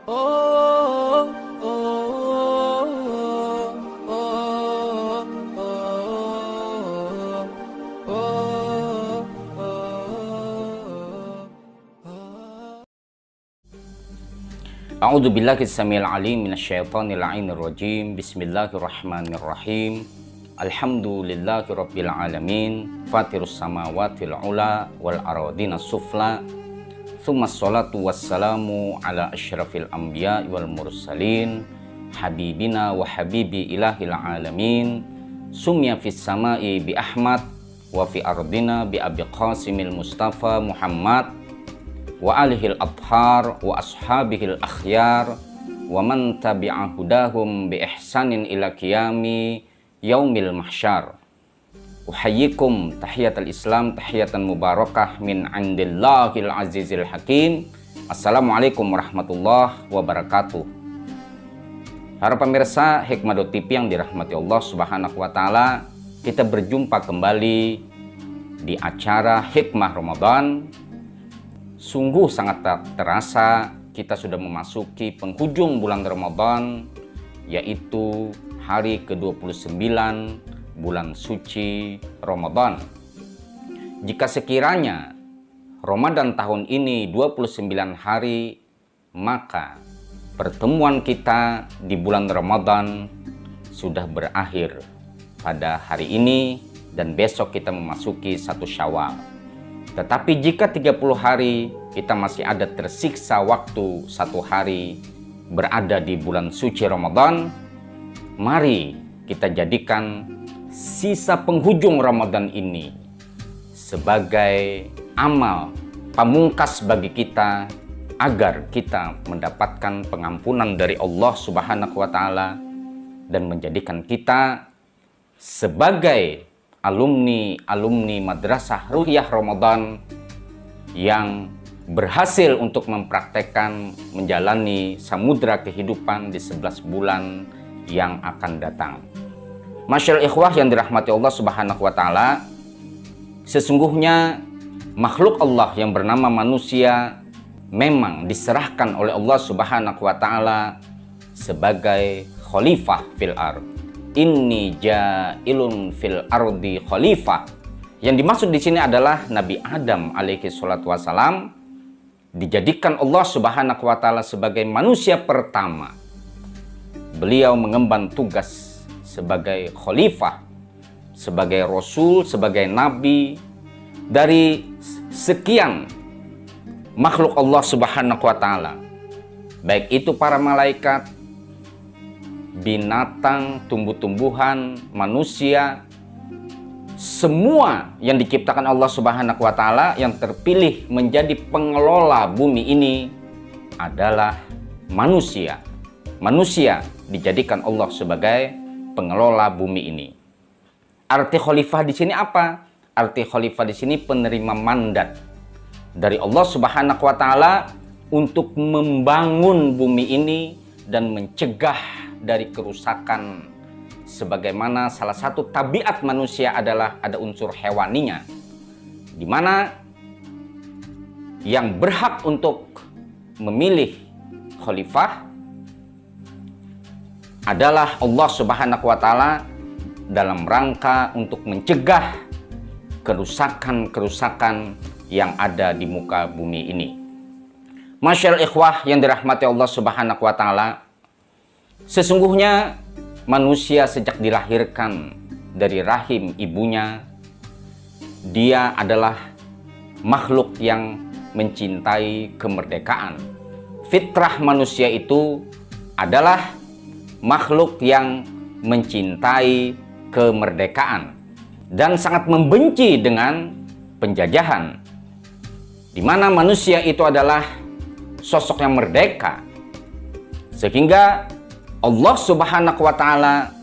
Oh, oh, oh, oh, oh, oh. A'udzu billahi samil alim minasyaitonir la'inir rajim. Bismillahirrahmanirrahim. Alhamdulillahi rabbil alamin. Fatirus samawati ula wal aradina sufla. Tsumma sholatu wassalamu ala asyrafil anbiya wal mursalin. Habibina wa habibi ilahil alamin. Sumya fis samai bi Ahmad wa fi ardina bi Abi Qasimil Mustafa Muhammad wa alihil athhar wa ashabihil akhyar wa man tabi'a hudahum bi ihsanin ila qiyami yaumil mahsyar. Uhayyikum tahiyatul Islam tahiyatan mubarakah min indillahil azizil hakim. Assalamualaikum warahmatullahi wabarakatuh. Para pemirsa Hikmah.tv yang dirahmati Allah Subhanahu wa taala, kita berjumpa kembali di acara Hikmah Ramadan. Sungguh sangat tak terasa kita sudah memasuki penghujung bulan Ramadan, yaitu hari ke-29 bulan suci Ramadan. Jika sekiranya Ramadan tahun ini 29 hari, maka pertemuan kita di bulan Ramadan sudah berakhir pada hari ini dan besok kita memasuki 1 Syawal. Tetapi jika 30 hari kita masih ada tersiksa waktu 1 hari berada di bulan suci Ramadan, mari kita jadikan sisa penghujung Ramadan ini sebagai amal pamungkas bagi kita agar kita mendapatkan pengampunan dari Allah Subhanahu wa taala dan menjadikan kita sebagai alumni Madrasah Ruhiyah Ramadan yang berhasil untuk mempraktekkan menjalani samudra kehidupan di 11 bulan yang akan datang. Masyaallah ikhwah yang dirahmati Allah Subhanahu wa taala, sesungguhnya makhluk Allah yang bernama manusia memang diserahkan oleh Allah Subhanahu wa taala sebagai khalifah fil ard. Inni ja'ilun fil ardi khalifah. Yang dimaksud di sini adalah Nabi Adam alaihi salatu wasalam dijadikan Allah Subhanahu wa taala sebagai manusia pertama. Beliau mengemban tugas sebagai khalifah, sebagai rasul, sebagai nabi dari sekian makhluk Allah Subhanahu wa taala. Baik itu para malaikat, binatang, tumbuh-tumbuhan, manusia, semua yang diciptakan Allah Subhanahu wa taala yang terpilih menjadi pengelola bumi ini adalah manusia. Manusia dijadikan Allah sebagai pengelola bumi ini. Arti khalifah di sini apa? Arti khalifah di sini penerima mandat dari Allah Subhanahu wa taala untuk membangun bumi ini dan mencegah dari kerusakan, sebagaimana salah satu tabiat manusia adalah ada unsur hewaninya, di mana yang berhak untuk memilih khalifah adalah Allah Subhanahu wa taala dalam rangka untuk mencegah kerusakan-kerusakan yang ada di muka bumi ini. Masyaallah ikhwah yang dirahmati Allah Subhanahu wa taala, sesungguhnya manusia sejak dilahirkan dari rahim ibunya, dia adalah makhluk yang mencintai kemerdekaan. Fitrah manusia itu adalah makhluk yang mencintai kemerdekaan dan sangat membenci dengan penjajahan, di mana manusia itu adalah sosok yang merdeka, sehingga Allah Subhanahu wa taala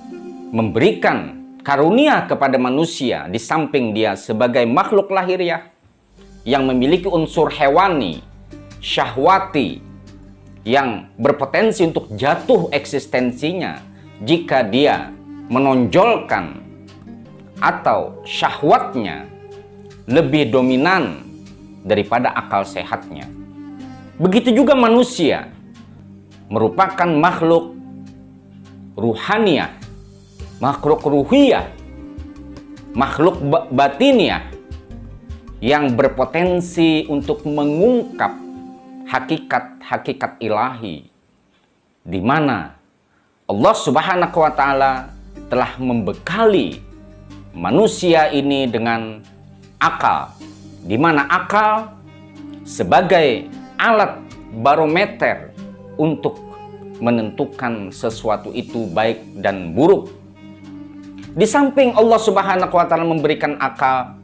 memberikan karunia kepada manusia di samping dia sebagai makhluk lahiriah yang memiliki unsur hewani, syahwati, yang berpotensi untuk jatuh eksistensinya jika dia menonjolkan atau syahwatnya lebih dominan daripada akal sehatnya. Begitu juga manusia merupakan makhluk ruhaniyah, makhluk ruhiyah, makhluk batiniah yang berpotensi untuk mengungkap hakikat-hakikat ilahi, di mana Allah Subhanahu wa Ta'ala telah membekali manusia ini dengan akal, di mana akal sebagai alat barometer untuk menentukan sesuatu itu baik dan buruk. Di samping Allah Subhanahu wa Ta'ala memberikan akal,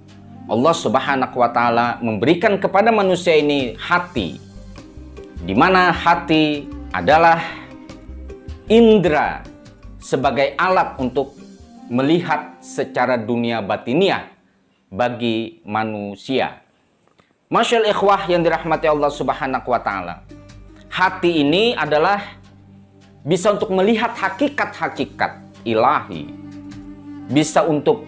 Allah Subhanahu wa Ta'ala memberikan kepada manusia ini hati, di mana hati adalah indera sebagai alat untuk melihat secara dunia batiniah bagi manusia. Masyaallah ikhwah yang dirahmati Allah Subhanahu wa Ta'ala, hati ini adalah bisa untuk melihat hakikat-hakikat ilahi, bisa untuk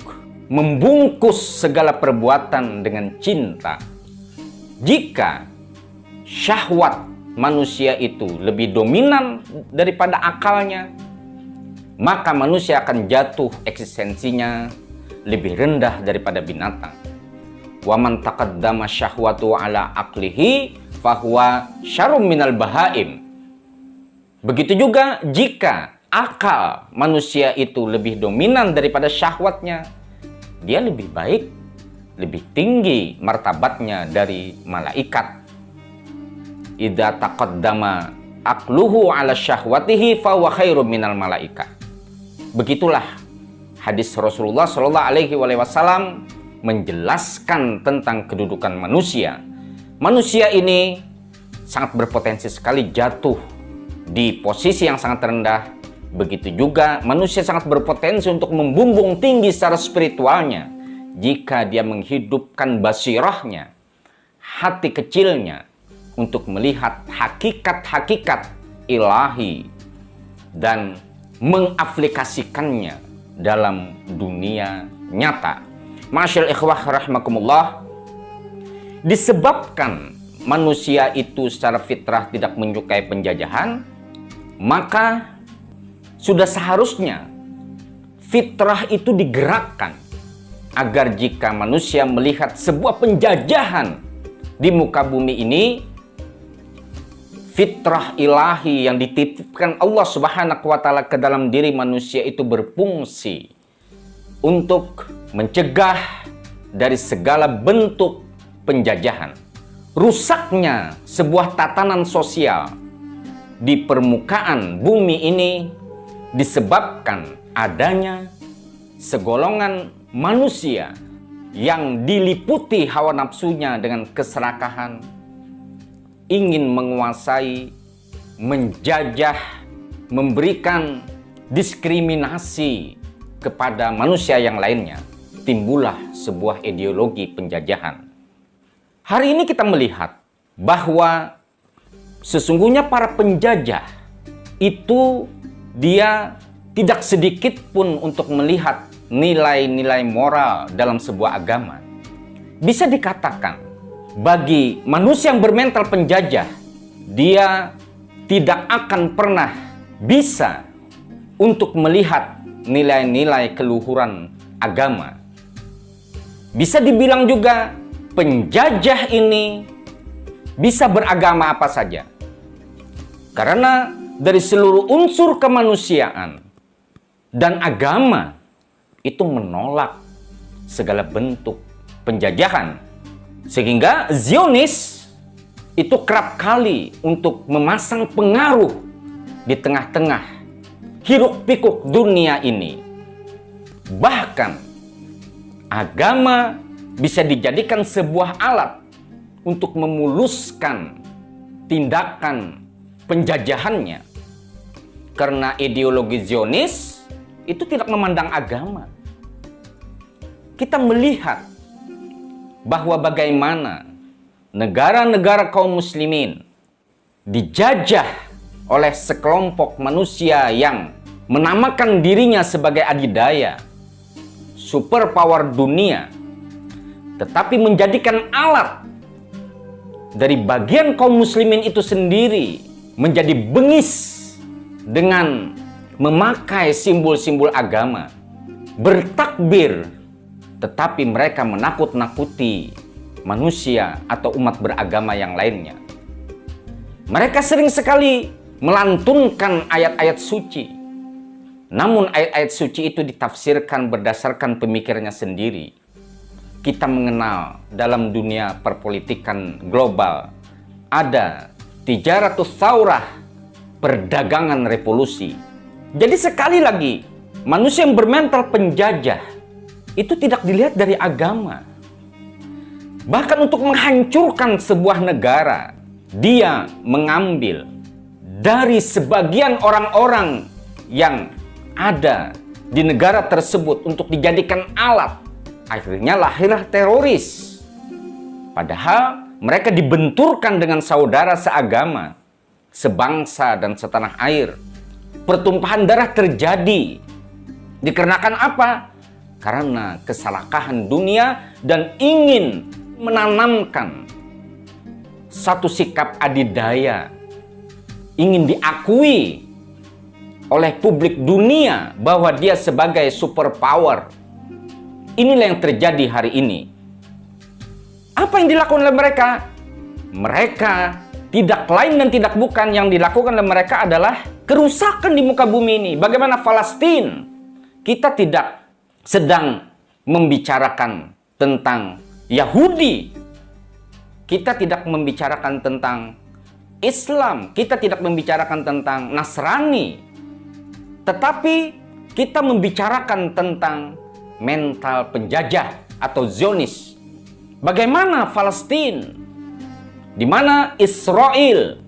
membungkus segala perbuatan dengan cinta. Jika syahwat manusia itu lebih dominan daripada akalnya, maka manusia akan jatuh eksistensinya lebih rendah daripada binatang. Wa man taqaddama syahwatu ala aqlihi fahuwa syarrum minal bahaim. Begitu juga jika akal manusia itu lebih dominan daripada syahwatnya, dia lebih baik, lebih tinggi martabatnya dari malaikat. Idza taqaddama aqluhu ala syahwatihi fahuwa khairum minal malaikah. Begitulah hadis Rasulullah Shallallahu Alaihi Wasallam menjelaskan tentang kedudukan manusia. Manusia ini sangat berpotensi sekali jatuh di posisi yang sangat rendah. Begitu juga manusia sangat berpotensi untuk membumbung tinggi secara spiritualnya jika dia menghidupkan basirahnya, hati kecilnya, untuk melihat hakikat-hakikat ilahi dan mengaplikasikannya dalam dunia nyata. Masyaallah ikhwah rahmakumullah, disebabkan manusia itu secara fitrah tidak menyukai penjajahan, maka sudah seharusnya fitrah itu digerakkan agar jika manusia melihat sebuah penjajahan di muka bumi ini, fitrah ilahi yang dititipkan Allah Subhanahu wa Ta'ala ke dalam diri manusia itu berfungsi untuk mencegah dari segala bentuk penjajahan. Rusaknya sebuah tatanan sosial di permukaan bumi ini disebabkan adanya segolongan manusia yang diliputi hawa nafsunya dengan keserakahan, ingin menguasai, menjajah, memberikan diskriminasi kepada manusia yang lainnya. Timbullah sebuah ideologi penjajahan. Hari ini kita melihat bahwa sesungguhnya para penjajah itu dia tidak sedikit pun untuk melihat nilai-nilai moral dalam sebuah agama. Bisa dikatakan bagi manusia yang bermental penjajah, dia tidak akan pernah bisa untuk melihat nilai-nilai keluhuran agama. Bisa dibilang juga penjajah ini bisa beragama apa saja, karena dari seluruh unsur kemanusiaan dan agama itu menolak segala bentuk penjajahan. Sehingga Zionis itu kerap kali untuk memasang pengaruh di tengah-tengah hiruk-pikuk dunia ini. Bahkan agama bisa dijadikan sebuah alat untuk memuluskan tindakan penjajahannya. Karena ideologi Zionis itu tidak memandang agama. Kita melihat bahwa bagaimana negara-negara kaum muslimin dijajah oleh sekelompok manusia yang menamakan dirinya sebagai adidaya, superpower dunia, tetapi menjadikan alat dari bagian kaum muslimin itu sendiri menjadi bengis dengan memakai simbol-simbol agama, bertakbir, tetapi mereka menakut-nakuti manusia atau umat beragama yang lainnya. Mereka sering sekali melantunkan ayat-ayat suci, namun ayat-ayat suci itu ditafsirkan berdasarkan pemikirannya sendiri. Kita mengenal dalam dunia perpolitikan global ada tijaratus tsaurah, perdagangan revolusi. Jadi sekali lagi, manusia yang bermental penjajah itu tidak dilihat dari agama. Bahkan untuk menghancurkan sebuah negara, dia mengambil dari sebagian orang-orang yang ada di negara tersebut untuk dijadikan alat. Akhirnya lahirlah teroris. Padahal mereka dibenturkan dengan saudara seagama, sebangsa dan setanah air. Pertumpahan darah terjadi. Dikarenakan apa? Karena kesalahkahan dunia dan ingin menanamkan satu sikap adidaya, ingin diakui oleh publik dunia bahwa dia sebagai superpower. Inilah yang terjadi hari ini. Apa yang dilakukan oleh mereka? Mereka tidak lain dan tidak bukan, yang dilakukan oleh mereka adalah kerusakan di muka bumi ini. Bagaimana Palestina? Kita tidak sedang membicarakan tentang Yahudi. Kita tidak membicarakan tentang Islam. Kita tidak membicarakan tentang Nasrani. Tetapi kita membicarakan tentang mental penjajah atau Zionis. Bagaimana Palestina, di mana Israel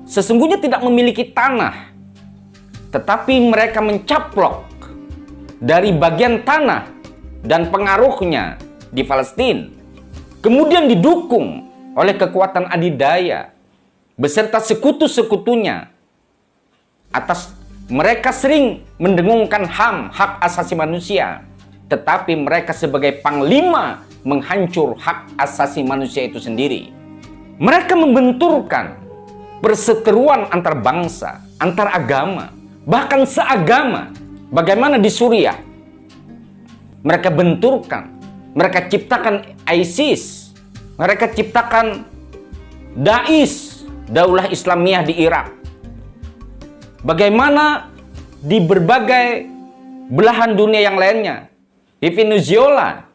sesungguhnya tidak memiliki tanah, tetapi mereka mencaplok dari bagian tanah dan pengaruhnya di Palestina, kemudian didukung oleh kekuatan adidaya beserta sekutu-sekutunya. Atas mereka sering mendengungkan HAM, hak asasi manusia, tetapi mereka sebagai panglima menghancur hak asasi manusia itu sendiri. Mereka membenturkan perseteruan antar bangsa, antar agama, bahkan seagama. Bagaimana di Suriah? Mereka benturkan, mereka ciptakan ISIS, mereka ciptakan Daesh, Daulah Islamiyah di Irak. Bagaimana di berbagai belahan dunia yang lainnya, di Venezuela,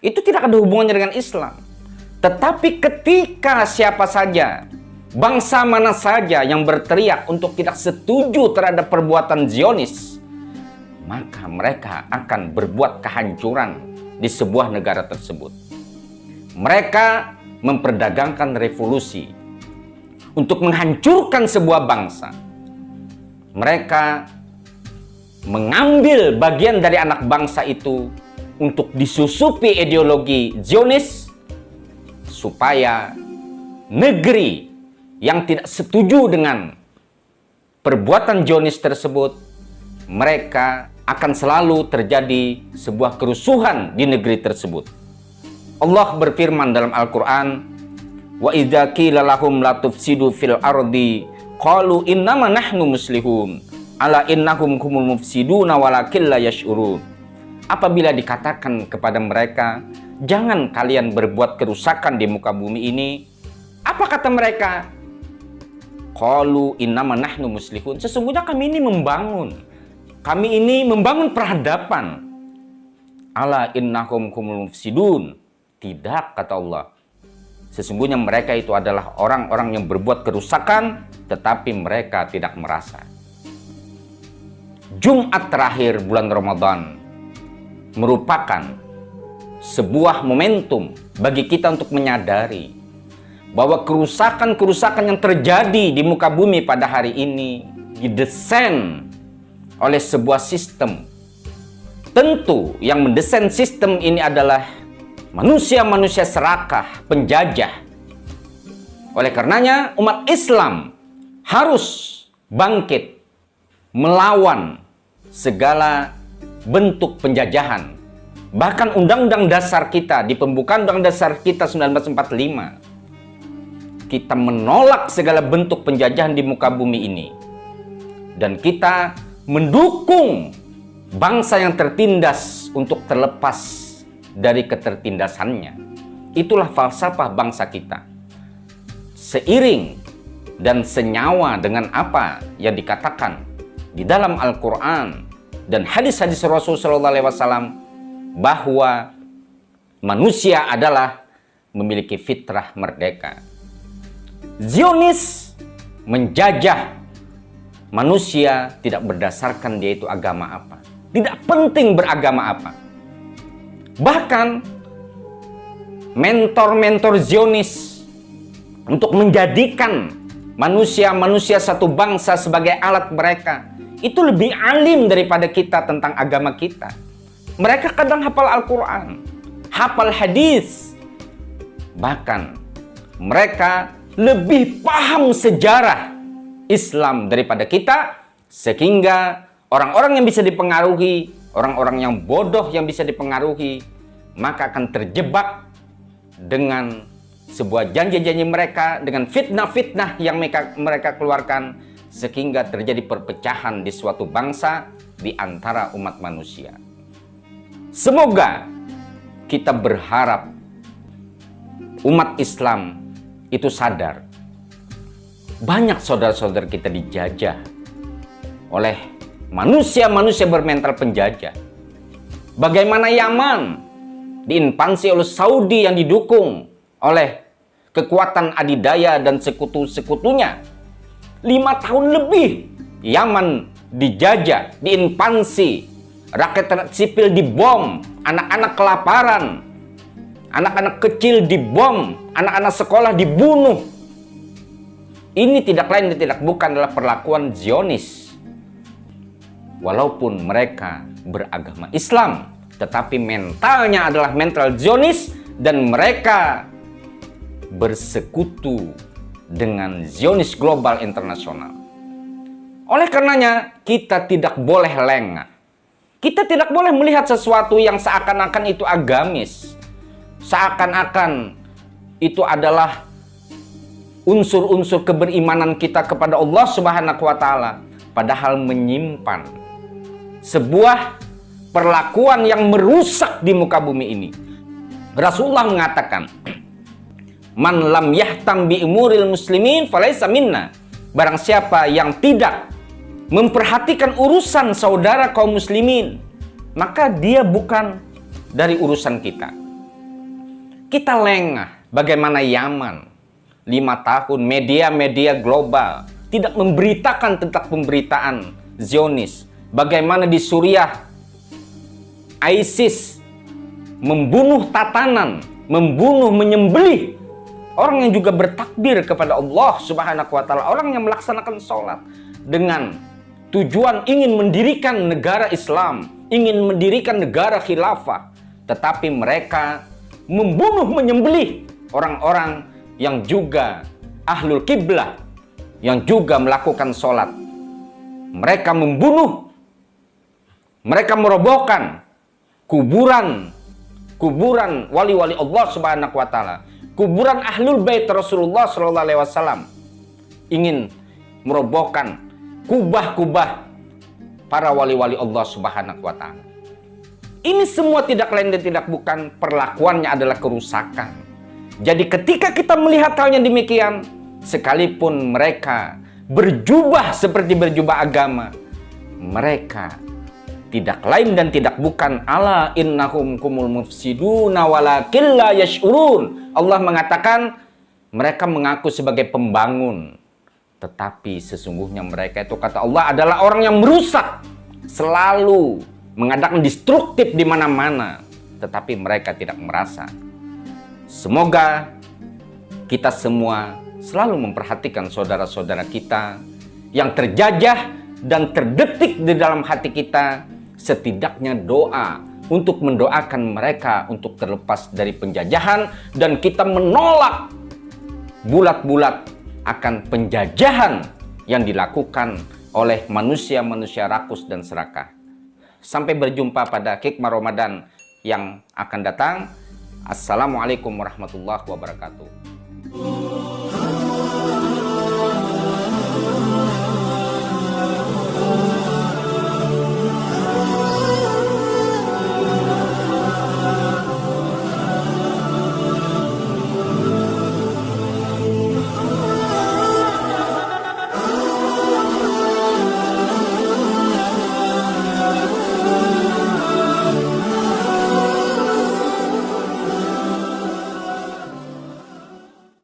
itu tidak ada hubungannya dengan Islam. Tetapi ketika siapa saja, bangsa mana saja yang berteriak untuk tidak setuju terhadap perbuatan Zionis, maka mereka akan berbuat kehancuran di sebuah negara tersebut. Mereka memperdagangkan revolusi untuk menghancurkan sebuah bangsa. Mereka mengambil bagian dari anak bangsa itu untuk disusupi ideologi Zionis, supaya negeri yang tidak setuju dengan perbuatan Zionis tersebut, mereka akan selalu terjadi sebuah kerusuhan di negeri tersebut. Allah berfirman dalam Al-Quran, wa idza qila lahum la tufsidu fil ardi qalu innama nahnu muslihun ala innahum humul mufsiduna walakin la yash'urun. Apabila dikatakan kepada mereka, jangan kalian berbuat kerusakan di muka bumi ini, apa kata mereka? Qalu innama nahnu muslihun. Sesungguhnya kami ini membangun. Kami ini membangun peradaban. Ala innahum humul mufsidun. Tidak, kata Allah. Sesungguhnya mereka itu adalah orang-orang yang berbuat kerusakan, tetapi mereka tidak merasa. Jumat terakhir bulan Ramadan merupakan sebuah momentum bagi kita untuk menyadari bahwa kerusakan-kerusakan yang terjadi di muka bumi pada hari ini didesain oleh sebuah sistem. Tentu yang mendesain sistem ini adalah manusia-manusia serakah, penjajah. Oleh karenanya umat Islam harus bangkit melawan segala bentuk penjajahan. Bahkan Undang-Undang Dasar kita, di pembukaan Undang-Undang Dasar kita 1945, kita menolak segala bentuk penjajahan di muka bumi ini. Dan kita mendukung bangsa yang tertindas untuk terlepas dari ketertindasannya. Itulah falsafah bangsa kita. Seiring dan senyawa dengan apa yang dikatakan di dalam Al-Quran dan hadis-hadis Rasulullah SAW, bahwa manusia adalah memiliki fitrah merdeka. Zionis menjajah manusia tidak berdasarkan dia itu agama apa. Tidak penting beragama apa. Bahkan mentor-mentor Zionis untuk menjadikan manusia-manusia satu bangsa sebagai alat mereka, itu lebih alim daripada kita tentang agama kita. Mereka kadang hafal Al-Quran, hafal hadis. Bahkan mereka lebih paham sejarah Islam daripada kita, sehingga orang-orang yang bisa dipengaruhi, orang-orang yang bodoh yang bisa dipengaruhi, maka akan terjebak dengan sebuah janji-janji mereka, dengan fitnah-fitnah yang mereka keluarkan, sehingga terjadi perpecahan di suatu bangsa di antara umat manusia. Semoga kita berharap umat Islam itu sadar. Banyak saudara-saudara kita dijajah oleh manusia-manusia bermental penjajah. Bagaimana Yaman diinvasi oleh Saudi yang didukung oleh kekuatan adidaya dan sekutu-sekutunya. 5 tahun lebih Yaman dijajah, diinvasi, rakyat sipil dibom, anak-anak kelaparan, anak-anak kecil dibom, anak-anak sekolah dibunuh. Ini tidak lain dan tidak bukan adalah perlakuan Zionis. Walaupun mereka beragama Islam, tetapi mentalnya adalah mental Zionis, dan mereka bersekutu dengan Zionis global internasional. Oleh karenanya, kita tidak boleh lengah. Kita tidak boleh melihat sesuatu yang seakan-akan itu agamis, seakan-akan itu adalah unsur-unsur keberimanan kita kepada Allah Subhanahu wa Ta'ala, padahal menyimpan sebuah perlakuan yang merusak di muka bumi ini. Rasulullah mengatakan, "Man lam yahtam bi umuril muslimin falaysa minna." Barang siapa yang tidak memperhatikan urusan saudara kaum muslimin, maka dia bukan dari urusan kita. Kita lengah. Bagaimana Yaman 5 tahun media-media global tidak memberitakan tentang pemberitaan Zionis. Bagaimana di Suriah ISIS membunuh tatanan, membunuh, menyembelih orang yang juga bertakbir kepada Allah Subhanahu wa Ta'ala, orang yang melaksanakan sholat dengan tujuan ingin mendirikan negara Islam, ingin mendirikan negara khilafah, tetapi mereka membunuh, menyembelih orang-orang yang juga ahlul kiblah, yang juga melakukan sholat. Mereka membunuh, mereka merobohkan kuburan wali-wali Allah Subhanahu wa Ta'ala, kuburan ahlul bait Rasulullah Sallallahu Alaihi Wasallam, ingin merobohkan kubah-kubah para wali-wali Allah Subhanahu wa Ta'ala. Ini semua tidak lain dan tidak bukan perlakuannya adalah kerusakan. Jadi ketika kita melihat halnya demikian, sekalipun mereka berjubah seperti berjubah agama, mereka tidak lain dan tidak bukan ala innahum kumul mufsiduna walakin la yash'urun. Allah mengatakan mereka mengaku sebagai pembangun, tetapi sesungguhnya mereka itu, kata Allah, adalah orang yang merusak, selalu mengadakan destruktif di mana-mana, tetapi mereka tidak merasa. Semoga kita semua selalu memperhatikan saudara-saudara kita yang terjajah dan terdetik di dalam hati kita, setidaknya doa untuk mendoakan mereka untuk terlepas dari penjajahan, dan kita menolak bulat-bulat akan penjajahan yang dilakukan oleh manusia-manusia rakus dan serakah. Sampai berjumpa pada hikmah Ramadan yang akan datang. Assalamualaikum warahmatullahi wabarakatuh.